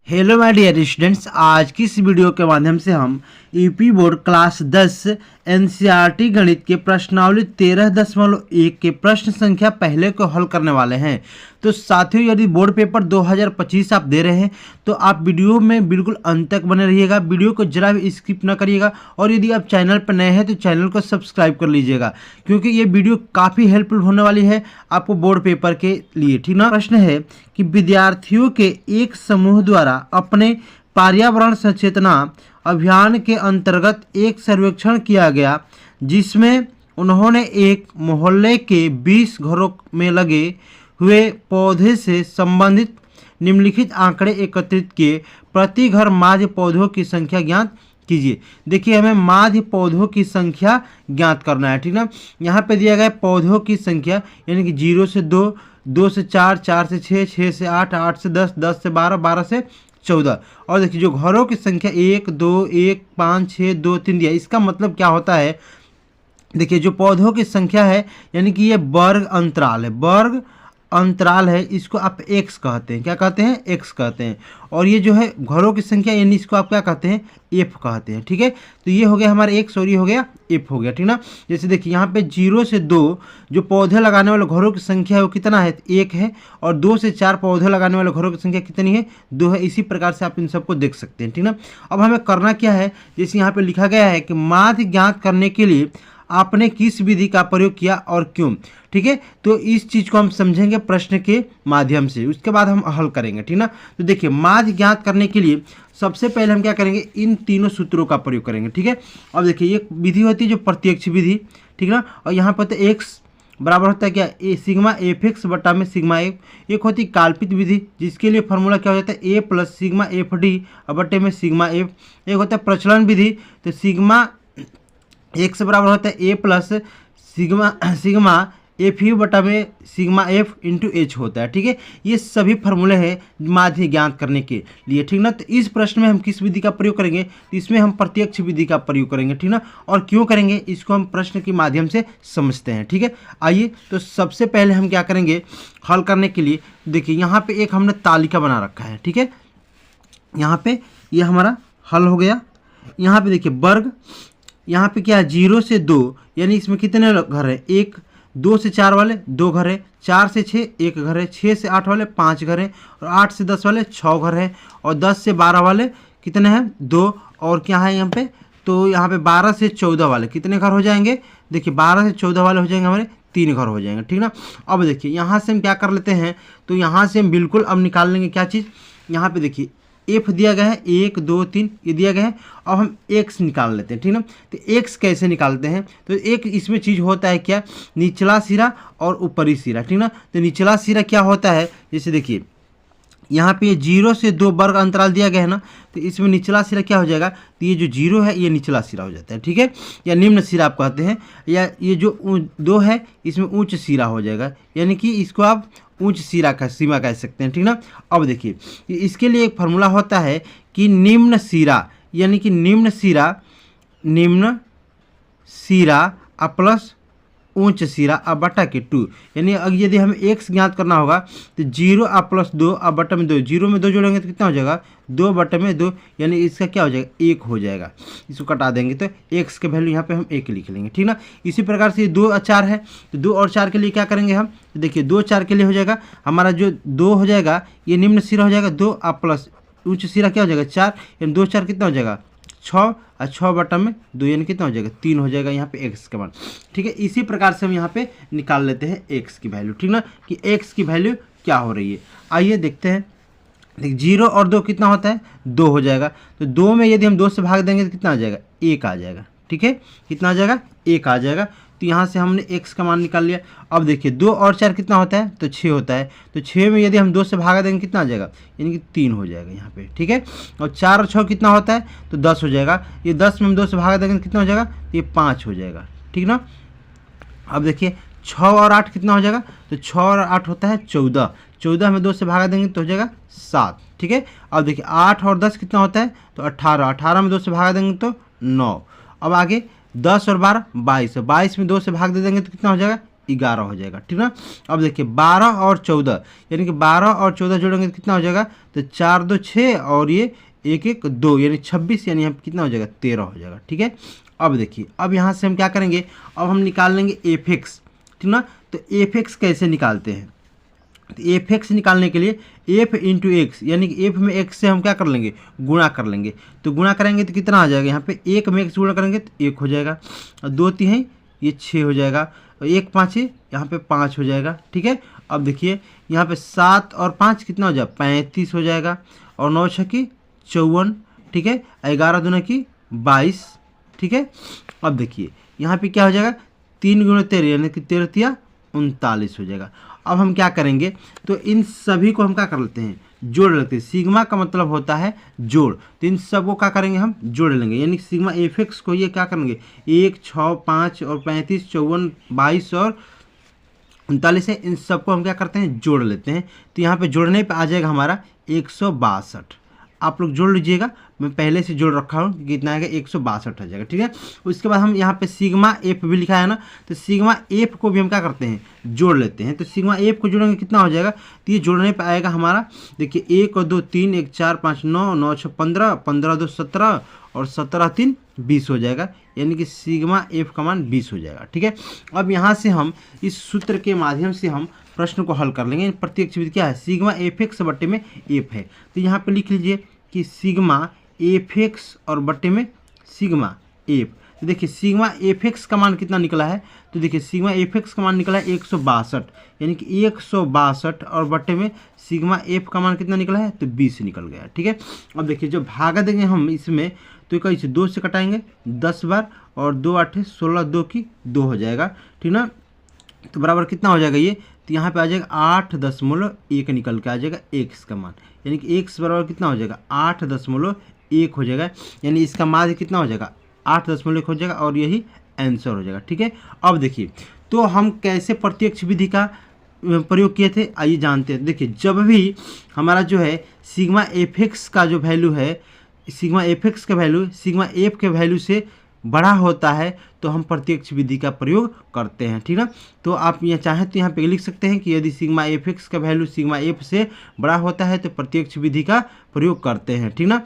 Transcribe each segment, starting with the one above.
Hello my dear students, आज की इस वीडियो के माध्यम से हम यूपी बोर्ड क्लास 10 एनसीईआरटी गणित के प्रश्नावली 13.1 के प्रश्न संख्या पहले को हल करने वाले हैं। तो साथियों, यदि बोर्ड पेपर 2025 आप दे रहे हैं तो आप वीडियो में बिल्कुल अंत तक बने रहिएगा, वीडियो को जरा भी स्किप ना करिएगा। और यदि आप चैनल पर नए हैं तो चैनल को सब्सक्राइब कर लीजिएगा, क्योंकि ये वीडियो काफ़ी हेल्पफुल होने वाली है आपको बोर्ड पेपर के लिए। ठीक ना। प्रश्न है कि विद्यार्थियों के एक समूह द्वारा अपने पर्यावरण सचेतना अभियान के अंतर्गत एक सर्वेक्षण किया गया, जिसमें उन्होंने एक मोहल्ले के 20 घरों में लगे हुए पौधे से संबंधित निम्नलिखित आंकड़े एकत्रित किए। प्रति घर माध्य पौधों की संख्या ज्ञात कीजिए। देखिए, हमें माध्य पौधों की संख्या ज्ञात करना है। ठीक ना। यहाँ पे दिया गया पौधों की संख्या, यानी कि 0 से 2, 2 से 4, 4 से 6, 6 से 8, 8 से 10, 10 से 12, 12 से 14। और देखिए जो घरों की संख्या 1, 2, 1, 5, 6, 2, 3 दिया। इसका मतलब क्या होता है, देखिए जो पौधों की संख्या है, यानी कि ये वर्ग अंतराल है, वर्ग अंतराल है, इसको आप एक्स कहते हैं। क्या कहते हैं? एक्स कहते हैं। और ये जो है घरों की संख्या, यानी इसको आप क्या कहते हैं? एफ कहते हैं। ठीक है। तो ये हो गया हमारा एक्स और ये हो गया एफ हो गया। ठीक ना। जैसे देखिए यहाँ पे 0 से 2 जो पौधे लगाने वाले घरों की संख्या है वो कितना है? 1 है। और 2 से 4 पौधे लगाने वाले घरों की संख्या कितनी है? 2 है। इसी प्रकार से आप इन सबको देख सकते हैं। ठीक ना। अब हमें करना क्या है, जैसे यहाँ पे लिखा गया है कि माध्य ज्ञात करने के लिए आपने किस विधि का प्रयोग किया और क्यों। ठीक है। तो इस चीज को हम समझेंगे प्रश्न के माध्यम से, उसके बाद हम हल करेंगे। ठीक ना। तो देखिए, माध्य ज्ञात करने के लिए सबसे पहले हम क्या करेंगे, इन तीनों सूत्रों का प्रयोग करेंगे। ठीक है। अब देखिए, एक विधि होती है जो प्रत्यक्ष विधि। ठीक ना। और यहाँ पर तो एक्स बराबर होता है क्या? ए सिग्मा एफ एक्स बटा में सिग्मा एफ। एक होती है काल्पित विधि, जिसके लिए फॉर्मूला क्या हो जाता है? ए प्लस सिग्मा एफ डी बटे में सिग्मा एफ। एक होता है प्रचलन विधि, तो सिग्मा एक्स बराबर होता है ए प्लस सिग्मा एफ यू बटा में सिग्मा एफ इंटू एच होता है। ठीक है। ये सभी फार्मूले हैं माध्य ज्ञात करने के लिए। ठीक ना। तो इस प्रश्न में हम किस विधि का प्रयोग करेंगे? तो इसमें हम प्रत्यक्ष विधि का प्रयोग करेंगे। ठीक ना। और क्यों करेंगे, इसको हम प्रश्न के माध्यम से समझते हैं। ठीक है। आइए, तो सबसे पहले हम क्या करेंगे हल करने के लिए, देखिए यहाँ पे एक हमने तालिका बना रखा है। ठीक है। यहाँ पे ये हमारा हल हो गया। यहाँ पे देखिए वर्ग, यहाँ पे क्या है? 0 से 2, यानी इसमें कितने घर है? 1, 2 से 4 वाले 2 घर है, 4 से 6 1 घर है, 6 से 8 वाले 5 घर है, और 8 से 10 वाले 6 घर है, और 10 से 12 वाले कितने हैं? 2। और क्या है यहाँ पे? तो यहाँ पे 12 से 14 वाले कितने घर हो जाएंगे? देखिए 12 से 14 वाले हो जाएंगे हमारे 3 घर हो जाएंगे। ठीक ना। अब देखिए यहाँ से हम क्या कर लेते हैं, तो यहाँ से हम बिल्कुल अब निकाल लेंगे क्या चीज़, यहाँ पे देखिए एफ दिया गया है 1 2 3 ये दिया गया है। अब हम एक्स निकाल लेते हैं। ठीक ना। तो एक्स कैसे निकालते हैं, तो एक इसमें चीज़ होता है क्या, निचला सिरा और ऊपरी सिरा। ठीक ना। तो निचला सिरा क्या होता है, जैसे देखिए यहाँ पे 0 से 2 वर्ग अंतराल दिया गया है ना, तो इसमें निचला सिरा क्या हो जाएगा, तो ये जो 0 है ये निचला सिरा हो जाता है। ठीक है। या निम्न सिरा आप कहते हैं, या ये जो 2 है इसमें उच्च सिरा हो जाएगा, यानी कि इसको आप उच्च सिरा का सीमा कह सकते हैं। ठीक ना। अब देखिए, इसके लिए एक फार्मूला होता है कि निम्न सिरा, यानी कि निम्न सिरा प्लस उच्च सिरा बटा के 2, यानी यदि हमें एक्स ज्ञात करना होगा तो 0 प्लस 2 बटा में 2, 0 में 2 जोड़ेंगे तो कितना हो जाएगा? 2 बटा में 2, यानी इसका क्या हो जाएगा? 1 हो जाएगा। इसको कटा देंगे तो एक्स के वैल्यू यहाँ पे हम 1 लिख लेंगे। ठीक ना। इसी प्रकार से 2 और 4 है, तो 2 और 4 के लिए क्या करेंगे हम, तो देखिए 2 4 के लिए हो जाएगा हमारा जो 2 हो जाएगा ये निम्न सिरा हो जाएगा 2 प्लस उच्च सिरा क्या हो जाएगा 4, यानी 2 4 कितना हो जाएगा? 6, और 6 बटा में 2 यानी कितना हो जाएगा? 3 हो जाएगा यहाँ पे एक्स का मान। ठीक है। इसी प्रकार से हम यहाँ पे निकाल लेते हैं एक्स की वैल्यू। ठीक ना, कि एक्स की वैल्यू क्या हो रही है। आइए देखते हैं। देख 0 और 2 कितना होता है? 2 हो जाएगा। तो 2 में यदि हम 2 से भाग देंगे तो कितना आ जाएगा? 1 आ जाएगा। ठीक है। कितना आ जाएगा? 1 आ जाएगा। तो यहाँ से हमने x का मान निकाल लिया। अब देखिए 2 और 4 कितना होता है? तो 6 होता है। तो 6 में यदि हम 2 से भागा देंगे कितना आ जाएगा? यानी कि 3 हो जाएगा यहाँ पे। ठीक है। और 4 और 6 कितना होता है? तो 10 हो जाएगा। ये 10 में हम 2 से भागा देंगे तो कितना हो जाएगा? ये 5 हो जाएगा। ठीक ना। अब देखिए 6 और 8 कितना हो जाएगा? तो 6 और 8 होता है 14, 14 में 2 से भागा देंगे तो हो जाएगा 7। ठीक है। अब देखिए 8 और 10 कितना होता है? तो 18, 18 में 2 से भागा देंगे तो 9। अब आगे 10 और 12 22, 22 में 2 से भाग दे देंगे तो कितना हो जाएगा? 11 हो जाएगा, ठीक ना। अब देखिए 12 और 14 यानी कि 12 और 14 जोड़ेंगे तो कितना हो जाएगा, तो 4 2 6 और ये 1 1 2 यानी 26 यानी यहाँ पे कितना हो जाएगा 13 हो जाएगा, ठीक है। अब देखिए अब यहाँ से हम क्या करेंगे, अब हम निकाल लेंगे एफ एक्स, ठीक ना। तो एफ एक्स कैसे निकालते हैं, तो एफ एक्स निकालने के लिए एफ इंटू एक्स यानी कि एफ में एक्स से हम क्या कर लेंगे, गुणा कर लेंगे। तो गुणा करेंगे तो कितना आ जाएगा, यहाँ पे 1 में एक्स गुणा करेंगे तो 1 हो जाएगा, और 2 3 ये 6 हो जाएगा, और 1 5 यहाँ पे 5 हो जाएगा, ठीक है। अब देखिए यहाँ पे 7 और 5 कितना हो जाएगा 35 हो जाएगा, और 9 6 की 54, ठीक है, 11 दूना की 22, ठीक है। अब देखिए यहाँ पे क्या हो जाएगा 3 गुणा 13 यानी कि 13 तिया 39 हो जाएगा। अब हम क्या करेंगे, तो इन सभी को हम क्या कर लेते हैं, जोड़ लेते हैं। सिग्मा का मतलब होता है जोड़, तो इन सबको क्या करेंगे हम जोड़ लेंगे, यानी सिग्मा एफ एक्स को ये क्या करेंगे 1 6 5 और 35 54 22 और 39 है, इन सबको हम क्या करते हैं जोड़ लेते हैं। तो यहाँ पे जोड़ने पे आ जाएगा हमारा 162। आप लोग जोड़ लीजिएगा, मैं पहले से जोड़ रखा हूँ, कितना आएगा 162 आ जाएगा, ठीक है। उसके बाद हम यहाँ पे सिग्मा एफ भी लिखा है ना, तो सिग्मा एफ को भी हम क्या करते हैं जोड़ लेते हैं। तो सिग्मा एफ को जोड़ेंगे कितना हो जाएगा, तो ये जोड़ने पे आएगा हमारा, देखिए 1 और 2 3 1 4 5 9 9 6 15 15 2 17 और 17 3 20 हो जाएगा, यानी कि सिग्मा एफ का मान 20 हो जाएगा, ठीक है। अब यहाँ से हम इस सूत्र के माध्यम से हम प्रश्न को हल कर लेंगे। प्रत्यक्ष विधि क्या है, सिग्मा एफ एक्स बट्टे में एफ है, तो यहाँ पे लिख लीजिए कि सिग्मा एफ एक्स और बट्टे में सिग्मा एफ। तो देखिए सिग्मा एफ एक्स का मान कितना निकला है, तो देखिए सिग्मा एफ एक्स का मान निकला है 162, यानी कि 162 और बट्टे में सिग्मा एफ का मान कितना निकला है, तो 20 निकल गया, ठीक है। अब देखिए जब भागा देंगे हम इसमें, तो कैसे 2 से कटाएंगे 10 बार, और 2 8 16 2 की 2 हो जाएगा, ठीक ना। तो बराबर कितना हो जाएगा ये, तो यहाँ पे आ जाएगा 8.1 निकल के आ जाएगा एक्स का मान, यानी कि एक्स बराबर कितना हो जाएगा 8.1 हो जाएगा, यानी इसका मान कितना हो जाएगा 8.1 हो जाएगा, और यही आंसर हो जाएगा, ठीक है। अब देखिए तो हम कैसे प्रत्यक्ष विधि का प्रयोग किए थे, आइए जानते हैं। देखिए जब भी हमारा जो है सिग्मा एफ एक्स का जो वैल्यू है, सिग्मा एफ एक्स का वैल्यू सिग्मा एफ के वैल्यू से बड़ा होता है, तो हम प्रत्यक्ष विधि का प्रयोग करते हैं, ठीक ना। तो आप यहाँ चाहें तो यहाँ पे लिख सकते हैं कि यदि सिग्मा एफ एक्स का वैल्यू सिग्मा एफ से बड़ा होता है तो प्रत्यक्ष विधि का प्रयोग करते हैं, ठीक ना।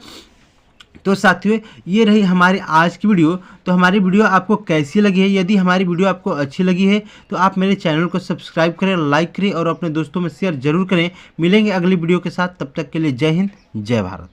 तो साथियों ये रही हमारी आज की वीडियो। तो हमारी वीडियो आपको कैसी लगी है, यदि हमारी वीडियो आपको अच्छी लगी है तो आप मेरे चैनल को सब्सक्राइब करें, लाइक करें और अपने दोस्तों में शेयर जरूर करें। मिलेंगे अगली वीडियो के साथ, तब तक के लिए जय हिंद जय भारत।